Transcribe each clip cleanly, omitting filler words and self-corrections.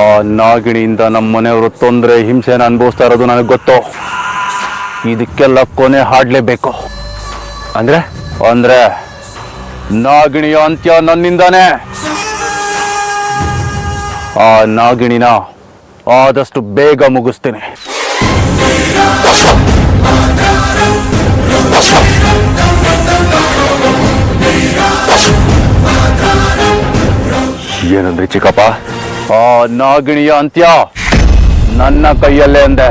ಆ ನಾಗಿಣಿಯಿಂದ ನಮ್ಮ ಮನೆಯವರು ತೊಂದರೆ ಹಿಂಸೆನ ಅನುಭವಿಸ್ತಾ ಇರೋದು ನನಗೆ ಗೊತ್ತು. ಇದಕ್ಕೆಲ್ಲ ಕೊನೆ ಹಾಡಲೇಬೇಕು. ಅಂದ್ರೆ ಅಂದ್ರೆ ನಾಗಿಣಿಯ ಅಂತ್ಯ ನನ್ನಿಂದಾನೆ. ಆ ನಾಗಿಣಿನ ಆದಷ್ಟು ಬೇಗ ಮುಗಿಸ್ತೀನಿ. ಏನಂದ್ರೆ ಚಿಕ್ಕಪ್ಪ? ಆ ನಾಗಿಣಿಯ ಅಂತ್ಯ ನನ್ನ ಕೈಯಲ್ಲೇ ಅಂದೆ.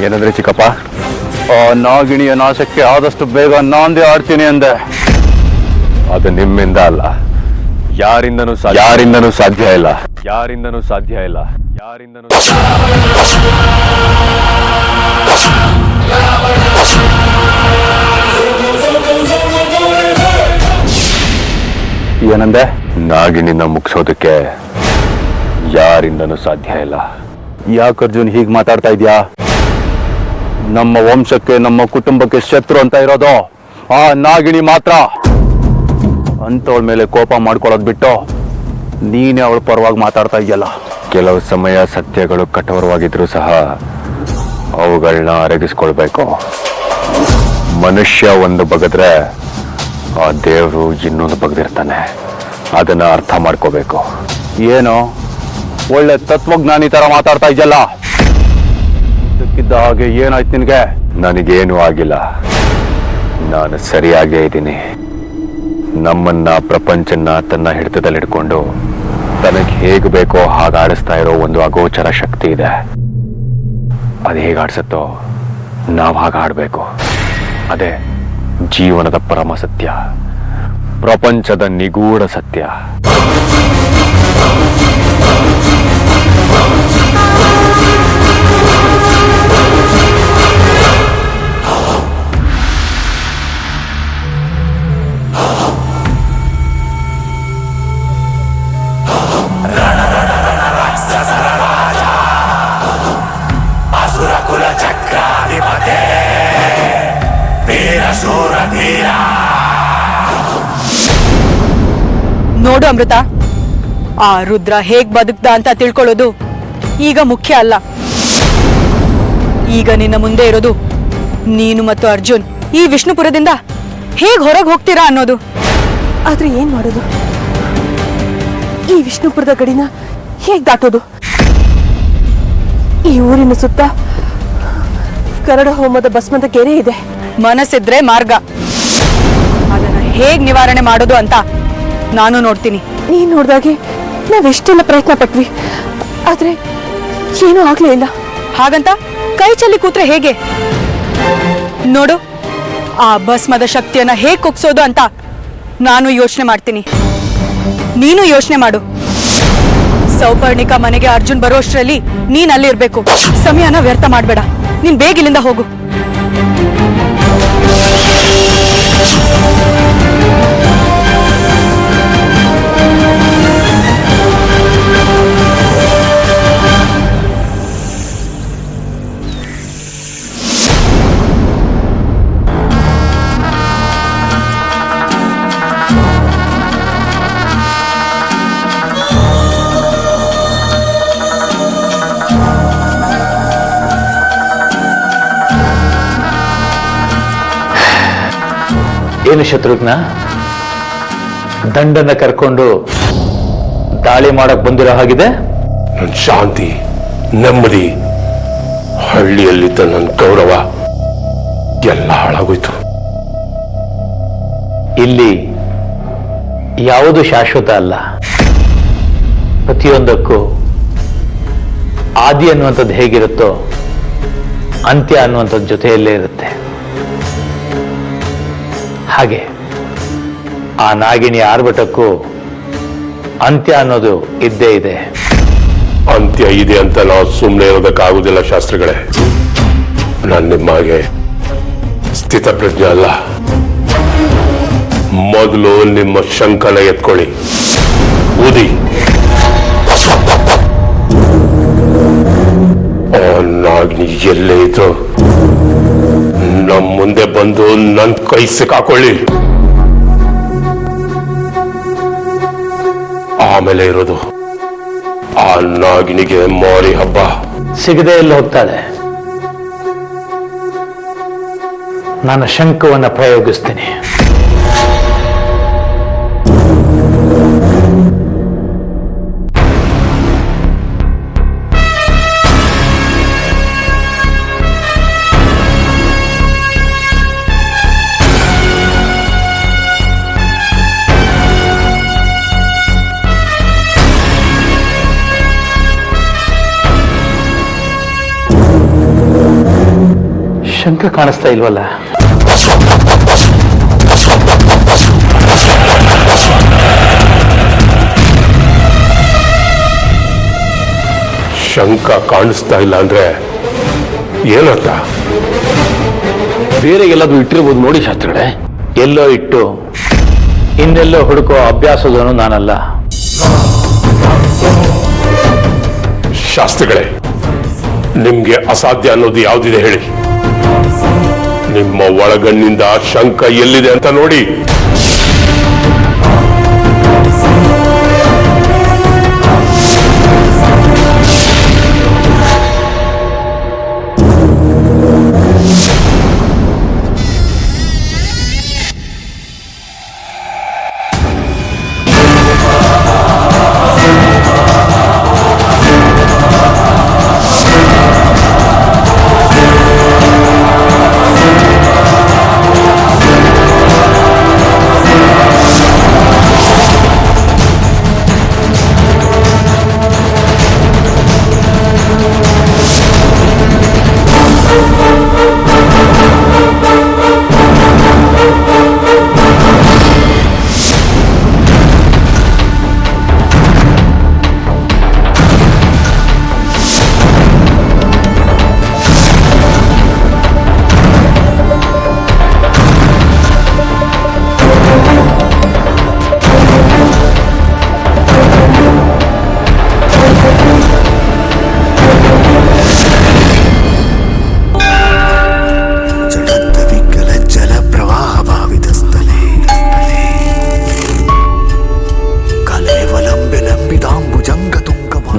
ಏನಂದ್ರೆ ಚಿಕ್ಕಪ್ಪ? ಆ ನಾಗಿಣಿಯ ನಾಶಕ್ಕೆ ಆದಷ್ಟು ಬೇಗ ನಾಂದೇ ಆಡ್ತೀನಿ ಅಂದೆ. ಅದು ನಿಮ್ಮಿಂದ ಅಲ್ಲ, ಯಾರಿಂದನೂ ಸಾಧ್ಯ ಇಲ್ಲ. ಏನಂದೆ? ನಾಗಿಣಿನ ಮುಗಿಸೋದಕ್ಕೆ ಯಾರಿಂದನೂ ಸಾಧ್ಯ ಇಲ್ಲ. ಯಾಕೆ ಅರ್ಜುನ್ ಹೀಗೆ ಮಾತಾಡ್ತಾ ಇದ್ಯಾ? ನಮ್ಮ ವಂಶಕ್ಕೆ ನಮ್ಮ ಕುಟುಂಬಕ್ಕೆ ಶತ್ರು ಅಂತ ಇರೋದು ಆ ನಾಗಿಣಿ ಮಾತ್ರ. ಅಂತವಳ ಮೇಲೆ ಕೋಪ ಮಾಡ್ಕೊಳ್ಳೋದು ಬಿಟ್ಟು ನೀನೇ ಅವಳ ಪರವಾಗಿ ಮಾತಾಡ್ತಾ ಇದೆಯಲ್ಲ. ಕೆಲವು ಸಮಯ ಸತ್ಯಗಳು ಕಠೋರವಾಗಿದ್ರೂ ಸಹ ಅವುಗಳನ್ನ ಅರಗಿಸ್ಕೊಳ್ಬೇಕು. ಮನುಷ್ಯ ಒಂದು ಬಗೆದ್ರೆ ಆ ದೇವರು ಇನ್ನೊಂದು ಬಗೆದಿರ್ತಾನೆ. ಅದನ್ನ ಅರ್ಥ ಮಾಡ್ಕೋಬೇಕು. ಏನು ಒಳ್ಳೆ ತತ್ವಜ್ಞಾನಿ ತರ ಮಾತಾಡ್ತಾ ಇದೆಯಲ್ಲ. ಇದಕ್ಕಿದ್ದ ಹಾಗೆ ಏನಾಯ್ತು ನಿನಗೆ? ನನಗೇನು ಆಗಿಲ್ಲ, ನಾನು ಸರಿಯಾಗೇ ಇದ್ದೀನಿ. ನಮ್ಮನ್ನ ಪ್ರಪಂಚನ ತನ್ನ ಹಿಡಿತದಲ್ಲಿಡ್ಕೊಂಡು ತನಗೆ ಹೇಗೆ ಬೇಕೋ ಹಾಗೆ ಆಡಿಸ್ತಾ ಇರೋ ಒಂದು ಅಗೋಚರ ಶಕ್ತಿ ಇದೆ. ಅದು ಹೇಗೆ ಆಡಿಸುತ್ತೋ ನಾವು ಹಾಗೆ ಆಡಬೇಕು. ಅದೇ ಜೀವನದ ಪರಮ ಸತ್ಯ, ಪ್ರಪಂಚದ ನಿಗೂಢ ಸತ್ಯ. ನೋಡು ಅಮೃತ, ಆ ರುದ್ರ ಹೇಗ್ ಬದುಕ್ದ ಅಂತ ತಿಳ್ಕೊಳ್ಳೋದು ಈಗ ಮುಖ್ಯ ಅಲ್ಲ. ಈಗ ನಿನ್ನ ಮುಂದೆ ಇರೋದು ನೀನು ಮತ್ತು ಅರ್ಜುನ್ ಈ ವಿಷ್ಣುಪುರದಿಂದ ಹೇಗ್ ಹೊರಗೆ ಹೋಗ್ತೀರಾ ಅನ್ನೋದು. ಆದ್ರೆ ಏನ್ ಮಾಡೋದು? ಈ ವಿಷ್ಣುಪುರದ ಗಡಿನ ಹೇಗ್ ದಾಟೋದು? ಈ ಊರಿನ ಸುತ್ತ ಕರಡ ಹೋಮದ ಭಸ್ಮದ ಕೆರೆ ಇದೆ. ಮನಸ್ಸಿದ್ರೆ ಮಾರ್ಗ. ಅದನ್ನ ಹೇಗ್ ನಿವಾರಣೆ ಮಾಡೋದು ಅಂತ ನಾನು ನೋಡ್ತೀನಿ. ನೀನ್ ನೋಡ್ದಾಗೆ ನಾವೆಷ್ಟೆಲ್ಲ ಪ್ರಯತ್ನ ಪಟ್ವಿ, ಆದ್ರೆ ಏನೂ ಆಗ್ಲೇ ಇಲ್ಲ. ಹಾಗಂತ ಕೈ ಚೆಲ್ಲಿ ಕೂತ್ರೆ ಹೇಗೆ? ನೋಡು, ಆ ಭಸ್ಮದ ಶಕ್ತಿಯನ್ನ ಹೇಗ್ ಕುಗ್ಸೋದು ಅಂತ ನಾನು ಯೋಚನೆ ಮಾಡ್ತೀನಿ. ನೀನು ಯೋಚನೆ ಮಾಡು. ಸೌಪರ್ಣಿಕ ಮನೆಗೆ ಅರ್ಜುನ್ ಬರೋಷ್ಟ್ರಲ್ಲಿ ನೀನ್ ಅಲ್ಲಿರ್ಬೇಕು. ಸಮಯನ ವ್ಯರ್ಥ ಮಾಡ್ಬೇಡ. ನೀನ್ ಬೇಗ ಇಲ್ಲಿಂದ ಹೋಗು. ಏನು ಶತ್ರುಘ್ನ, ದಂಡನ ಕರ್ಕೊಂಡು ದಾಳಿ ಮಾಡಕ್ ಬಂದಿರೋ ಹಾಗಿದೆ? ನನ್ನ ಶಾಂತಿ, ನೆಮ್ಮದಿ, ಹಳ್ಳಿಯಲ್ಲಿದ್ದ ನನ್ನ ಗೌರವ ಎಲ್ಲ ಹಾಳಾಗೋಯ್ತು. ಇಲ್ಲಿ ಯಾವುದು ಶಾಶ್ವತ ಅಲ್ಲ. ಪ್ರತಿಯೊಂದಕ್ಕೂ ಆದಿ ಅನ್ನುವಂಥದ್ದು ಹೇಗಿರುತ್ತೋ ಅಂತ್ಯ ಅನ್ನುವಂಥದ್ದು ಜೊತೆಯಲ್ಲೇ ಇರುತ್ತೆ. ಹಾಗೆ ಆ ನಾಗಿಣಿ ಆರ್ಭಟಕ್ಕೂ ಅಂತ್ಯ ಅನ್ನೋದು ಇದ್ದೇ ಇದೆ. ಅಂತ್ಯ ಇದೆ ಅಂತ ನಾವು ಸುಮ್ಮನೆ ಇರೋದಕ್ಕಾಗುದಿಲ್ಲ ಶಾಸ್ತ್ರಿಗಳೇ. ನಾನು ನಿಮ್ಮಾಗೆ ಸ್ಥಿತಪ್ರಜ್ಞೆ ಅಲ್ಲ. ಮೊದಲು ನಿಮ್ಮ ಶಂಕನ ಎತ್ಕೊಳ್ಳಿ, ಊದಿ. ನಾಗ್ನಿ ಎಲ್ಲೇ ಇದ್ರು ನಮ್ಮ ಮುಂದೆ ಬಂದು ನನ್ನ ಕೈ ಸಿಕ್ಕಾಕೊಳ್ಳಿ. ಆಮೇಲೆ ಇರೋದು ಆ ನಾಗಿನಿಗೆ ಮಾರಿ ಹಬ್ಬ. ಸಿಗದೆ ಎಲ್ಲಿ ಹೋಗ್ತಾಳೆ? ನಾನು ಶಂಕವನ್ನು ಪ್ರಯೋಗಿಸ್ತೀನಿ. ಶಂಕ ಕಾಣಿಸ್ತಾ ಇಲ್ವಲ್ಲ? ಶಂಕ ಕಾಣಿಸ್ತಾ ಇಲ್ಲ ಅಂದ್ರೆ ಏನರ್ಥ? ಬೇರೆ ಎಲ್ಲಾದ್ರೂ ಇಟ್ಟಿರ್ಬೋದು ನೋಡಿ ಶಾಸ್ತ್ರಿಗಳೇ. ಎಲ್ಲೋ ಇಟ್ಟು ಇನ್ನೆಲ್ಲೋ ಹುಡುಕೋ ಅಭ್ಯಾಸದವನು ನಾನಲ್ಲ. ಶಾಸ್ತ್ರಿಗಳೇ, ನಿಮ್ಗೆ ಅಸಾಧ್ಯ ಅನ್ನೋದು ಯಾವುದಿದೆ ಹೇಳಿ. ನಿಮ್ಮ ಒಳಗಣ್ಣಿಂದ ಶಂಕ ಎಲ್ಲಿದೆ ಅಂತ ನೋಡಿ.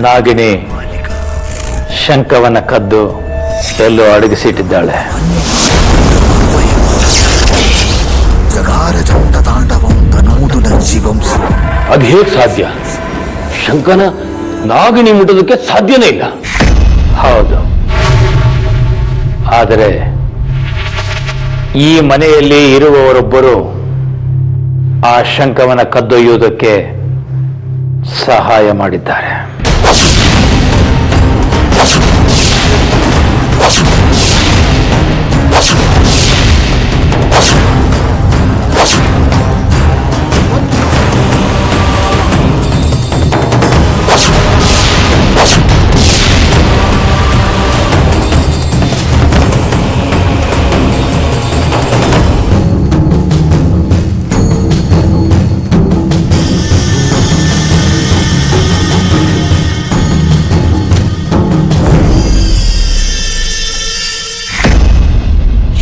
ನಾಗಿನಿ ಶಂಕವನ್ನ ಕದ್ದು ಎಲ್ಲೋ ಅಡಗಿಸಿಟ್ಟಿದ್ದಾಳೆ. ಅದು ಹೇಗೆ ಸಾಧ್ಯ? ಶಂಕನ ನಾಗಿನಿ ಮುಟ್ಟೋದಕ್ಕೆ ಸಾಧ್ಯನೇ ಇಲ್ಲ. ಹೌದು, ಆದರೆ ಈ ಮನೆಯಲ್ಲಿ ಇರುವವರೊಬ್ಬರು ಆ ಶಂಕವನ್ನ ಕದ್ದೊಯ್ಯುವುದಕ್ಕೆ ಸಹಾಯ ಮಾಡಿದ್ದಾರೆ.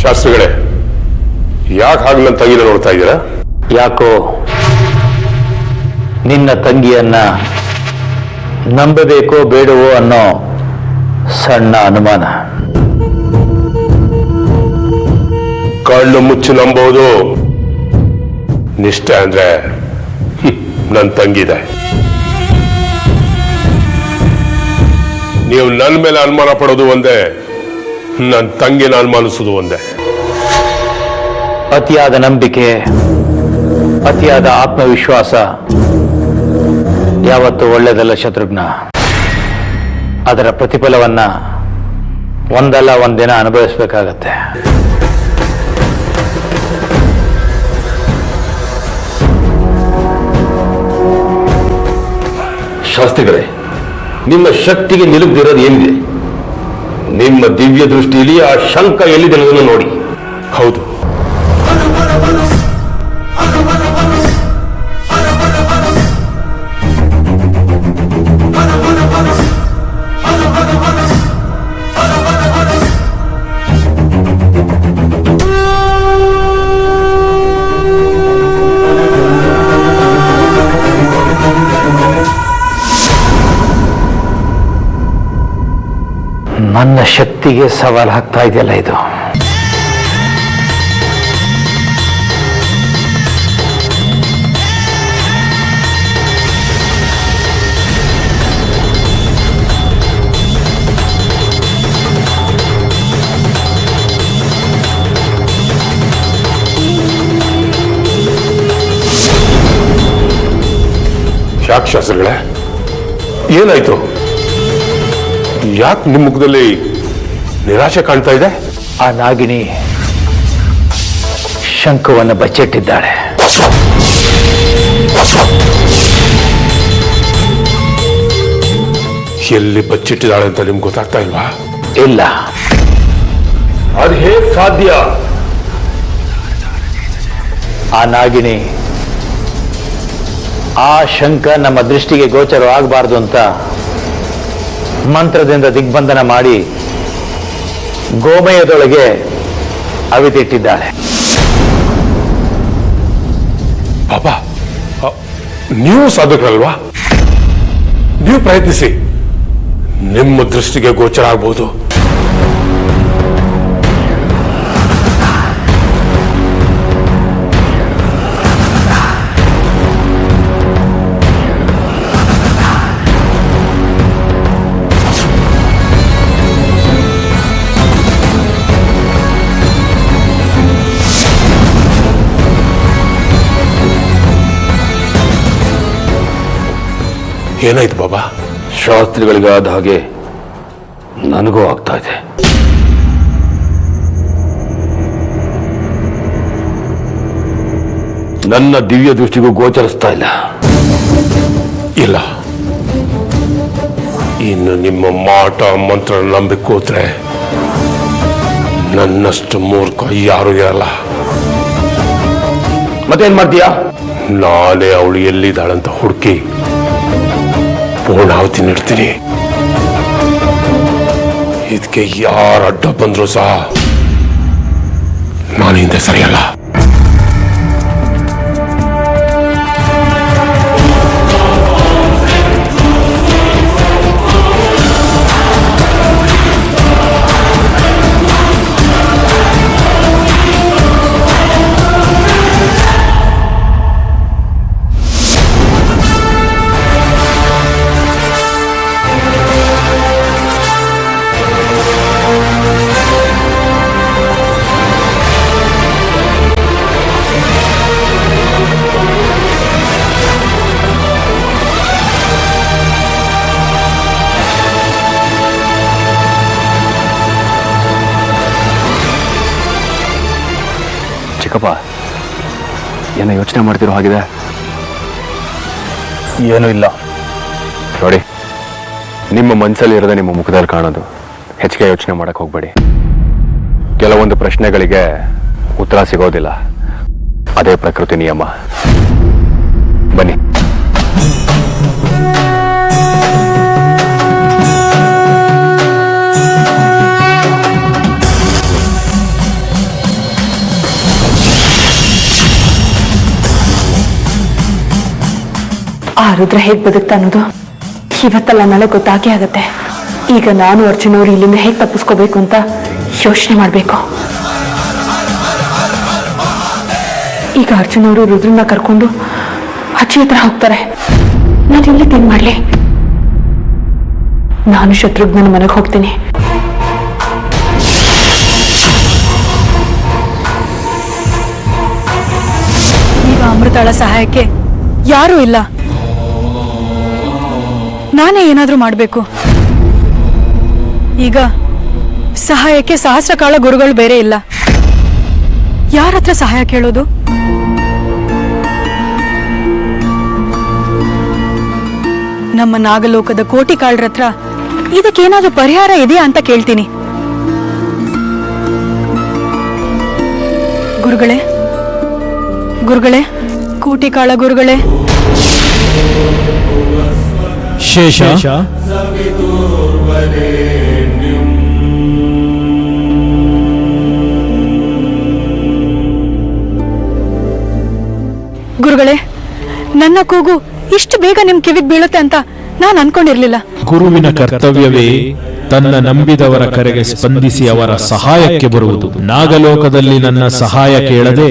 ಶಾಸ್ತ್ರಿಗಳೇ, ಯಾಕೆ ಹಾಗೆ ನನ್ನ ತಂಗಿನ ನೋಡ್ತಾ ಇದ್ದೀರಾ? ಯಾಕೋ ನಿನ್ನ ತಂಗಿಯನ್ನ ನಂಬಬೇಕೋ ಬೇಡವೋ ಅನ್ನೋ ಸಣ್ಣ ಅನುಮಾನ. ಕಣ್ಣು ಮುಚ್ಚಿ ನಂಬೋದು. ನಿಷ್ಠೆ ಅಂದ್ರೆ ನನ್ನ ತಂಗಿದೆ. ನೀವು ನನ್ನ ಮೇಲೆ ಅನುಮಾನ ಪಡೋದು ಒಂದೇ, ನನ್ನ ತಂಗಿನ ಅನುಮಾನಿಸೋದು ಒಂದೇ. ಅತಿಯಾದ ನಂಬಿಕೆ, ಅತಿಯಾದ ಆತ್ಮವಿಶ್ವಾಸ ಯಾವತ್ತೂ ಒಳ್ಳೆಯದಲ್ಲ ಶತ್ರುಘ್ನ. ಅದರ ಪ್ರತಿಫಲವನ್ನ ಒಂದಲ್ಲ ಒಂದಿನ ಅನುಭವಿಸಬೇಕಾಗತ್ತೆ. ಶಾಸ್ತ್ರಿಗಳೇ, ನಿಮ್ಮ ಶಕ್ತಿಗೆ ನಿಲುಕದಿರೋದು ಏನಿದೆ? ನಿಮ್ಮ ದಿವ್ಯ ದೃಷ್ಟಿಯಲ್ಲಿ ಆ ಶಂಕ ಎಲ್ಲಿದೆ ಅನ್ನೋದನ್ನು ನೋಡಿ. ಹೌದು, ನನ್ನ ಶಕ್ತಿಗೆ ಸವಾಲು ಹಾಕ್ತಾ ಇದೆಯಲ್ಲ ಇದು. ಯಾಕೆ ಶಾಸ್ತ್ರಿಗಳೇ, ಏನಾಯ್ತು? ಯಾಕೆ ನಿಮ್ಮ ಮುಖದಲ್ಲಿ ನಿರಾಶೆ ಕಾಣ್ತಾ ಇದೆ? ಆ ನಾಗಿಣಿ ಶಂಖವನ್ನು ಬಚ್ಚಿಟ್ಟಿದ್ದಾಳೆ. ಎಲ್ಲಿ ಬಚ್ಚಿಟ್ಟಿದ್ದಾಳೆ ಅಂತ ನಿಮ್ಗೆ ಗೊತ್ತಾಗ್ತಾ ಇಲ್ವಾ? ಇಲ್ಲ, ಅದು ಹೇಗೆ ಸಾಧ್ಯ? ಆ ನಾಗಿಣಿ ಆ ಶಂಖ ನಮ್ಮ ದೃಷ್ಟಿಗೆ ಗೋಚರವಾಗಬಾರ್ದು ಅಂತ ಮಂತ್ರದಿಂದ ದಿಗ್ಬಂಧನ ಮಾಡಿ ಗೋಮಯದೊಳಗೆ ಅವಿತಿಟ್ಟಿದ್ದಾಳೆ. ಪಾಪ, ನೀವು ಸಾಧಕರಲ್ವಾ? ನೀವು ಪ್ರಯತ್ನಿಸಿ, ನಿಮ್ಮ ದೃಷ್ಟಿಗೆ ಗೋಚರ ಆಗ್ಬೋದು. ಏನಾಯ್ತು ಬಾಬಾ? ಶಾಸ್ತ್ರಿಗಳಿಗಾದ ಹಾಗೆ ನನಗೂ ಆಗ್ತಾ ಇದೆ. ನನ್ನ ದಿವ್ಯ ದೃಷ್ಟಿಗೂ ಗೋಚರಿಸ್ತಾ ಇಲ್ಲ. ಇಲ್ಲ, ಇನ್ನು ನಿಮ್ಮ ಮಾಟ ಮಂತ್ರ ನಂಬಿ ಕೂತ್ರೆ ನನ್ನಷ್ಟು ಮೂರ್ಖ ಯಾರು ಇರಲ್ಲ. ಮತ್ತೇನ್ ಮಾಡ್ತೀಯಾ? ನಾನೇ ಅವಳು ಎಲ್ಲಿದ್ದಾಳಂತ ಹುಡುಕಿ ಪೂರ್ಣಾಹುತಿ ನೀಡ್ತೀನಿ. ಇದಕ್ಕೆ ಯಾರು ಅಡ್ಡ ಬಂದ್ರು ಸಹ ನಾನು ಹಿಂದೆ ಸರಿಯಲ್ಲ. ಚಿಕ್ಕಪ್ಪ, ಏನೋ ಯೋಚನೆ ಮಾಡ್ತಿರೋ ಹಾಗಿದೆ. ಏನೂ ಇಲ್ಲ. ನೋಡಿ, ನಿಮ್ಮ ಮನಸ್ಸಲ್ಲಿ ಇರೋದೇ ನಿಮ್ಮ ಮುಖದಲ್ಲಿ ಕಾಣೋದು. ಹೆಚ್ಚಿಗೆ ಯೋಚನೆ ಮಾಡಕ್ ಹೋಗ್ಬೇಡಿ. ಕೆಲವೊಂದು ಪ್ರಶ್ನೆಗಳಿಗೆ ಉತ್ತರ ಸಿಗೋದಿಲ್ಲ. ಅದೇ ಪ್ರಕೃತಿ ನಿಯಮ. ಬನ್ನಿ. ಆ ರುದ್ರ ಹೇಗ್ ಬದುಕ್ತಾ ಅನ್ನೋದು ಇವತ್ತಲ್ಲ ನಾಳೆ ಗೊತ್ತಾಗೇ ಆಗತ್ತೆ. ಈಗ ನಾನು ಅರ್ಜುನ್ ಅವರು ಇಲ್ಲಿಂದ ಹೇಗೆ ತಪ್ಪಿಸ್ಕೋಬೇಕು ಅಂತ ಯೋಚನೆ ಮಾಡಬೇಕು. ಈಗ ಅರ್ಜುನ್ ಅವರು ರುದ್ರನ್ನ ಕರ್ಕೊಂಡು ಅಜ್ಜಿ ಹತ್ರ ಹೋಗ್ತಾರೆ. ನಾನು ಇಲ್ಲಿ ತಿನ್ ಮಾಡ್ಲಿ? ನಾನು ಶತ್ರುಘ್ನನ ಮನೆಗೆ ಹೋಗ್ತೀನಿ. ಈಗ ಅಮೃತಾಳ ಸಹಾಯಕ್ಕೆ ಯಾರೂ ಇಲ್ಲ. ನಾನೇ ಏನಾದ್ರೂ ಮಾಡಬೇಕು. ಈಗ ಸಹಾಯಕ್ಕೆ ಸಹಸ್ರಕಾಳ ಗುರುಗಳು ಬೇರೆ ಇಲ್ಲ. ಯಾರ ಹತ್ರ ಸಹಾಯ ಕೇಳೋದು? ನಮ್ಮ ನಾಗಲೋಕದ ಕೋಟಿ ಕಾಳರ ಹತ್ರ ಇದಕ್ಕೇನಾದ್ರೂ ಪರಿಹಾರ ಇದೆಯಾ ಅಂತ ಕೇಳ್ತೀನಿ. ಗುರುಗಳೇ ಗುರುಗಳೇ ಕೂಟಿಕಾಳ ಗುರುಗಳೇ. ಶೇಷ ಗುರುಗಳೇ, ನನ್ನ ಕೂಗು ಇಷ್ಟು ಬೇಗ ನಿಮ್ ಕಿವಿಗ್ ಬೀಳುತ್ತೆ ಅಂತ ನಾನು ಅನ್ಕೊಂಡಿರ್ಲಿಲ್ಲ. ಗುರುವಿನ ಕರ್ತವ್ಯವೇ ತನ್ನ ನಂಬಿದವರ ಕರೆಗೆ ಸ್ಪಂದಿಸಿ ಅವರ ಸಹಾಯಕ್ಕೆ ಬರುವುದು. ನಾಗಲೋಕದಲ್ಲಿ ನನ್ನ ಸಹಾಯ ಕೇಳದೆ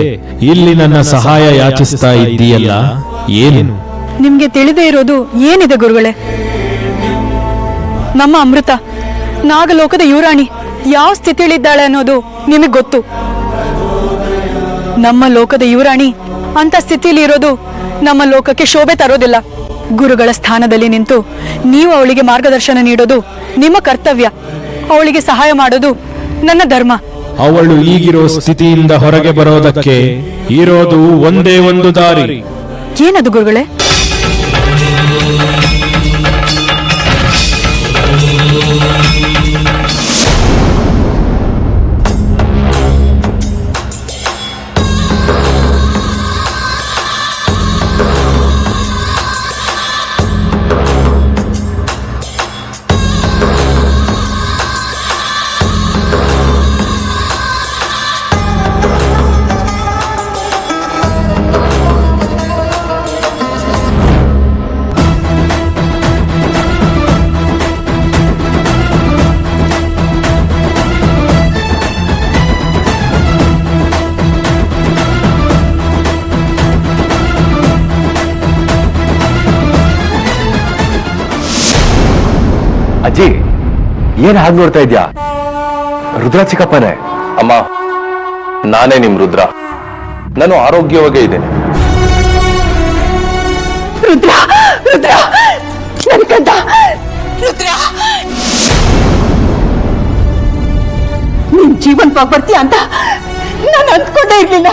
ಇಲ್ಲಿ ನನ್ನ ಸಹಾಯ ಯಾಚಿಸ್ತಾ ಇದ್ದೀಯಲ್ಲ, ಏನು? ನಿಮ್ಗೆ ತಿಳಿದೇ ಇರೋದು ಏನಿದೆ ಗುರುಗಳೇ? ನಮ್ಮ ಅಮೃತ ನಾಗಲೋಕದ ಯುವರಾಣಿ ಯಾವ ಸ್ಥಿತಿಯಲ್ಲಿದ್ದಾಳೆ ಅನ್ನೋದು ನಿಮಗೆ ಗೊತ್ತು. ನಮ್ಮ ಲೋಕದ ಯುವರಾಣಿ ಅಂತ ಸ್ಥಿತಿಯಲ್ಲಿ ಇರೋದು ನಮ್ಮ ಲೋಕಕ್ಕೆ ಶೋಭೆ ತರೋದಿಲ್ಲ. ಗುರುಗಳ ಸ್ಥಾನದಲ್ಲಿ ನಿಂತು ನೀವು ಅವಳಿಗೆ ಮಾರ್ಗದರ್ಶನ ನೀಡೋದು ನಿಮ್ಮ ಕರ್ತವ್ಯ. ಅವಳಿಗೆ ಸಹಾಯ ಮಾಡೋದು ನನ್ನ ಧರ್ಮ. ಅವಳು ಈಗಿರೋ ಸ್ಥಿತಿಯಿಂದ ಹೊರಗೆ ಬರೋದಕ್ಕೆ ಇರೋದು ಒಂದೇ ಒಂದು ದಾರಿ. ಏನದು ಗುರುಗಳೇ? ಅಜ್ಜಿ, ಏನ್ ಹಾಗೆ ನೋಡ್ತಾ ಇದ್ಯಾ? ರುದ್ರ ಚಿಕ್ಕಪ್ಪನೇ. ಅಮ್ಮ, ನಾನೇ ನಿಮ್ ರುದ್ರ. ನಾನು ಆರೋಗ್ಯವಾಗೇ ಇದ್ದೇನೆ. ರುದ್ರ ರುದ್ರ ನನ್ ಕಂದ ರುದ್ರ, ನೀನ್ ಜೀವಂತವಾಗಿ ಬರ್ತೀಯ ಅಂತ ನಾನು ಅಂದ್ಕೊಂಡೇ ಇರ್ಲಿಲ್ಲ.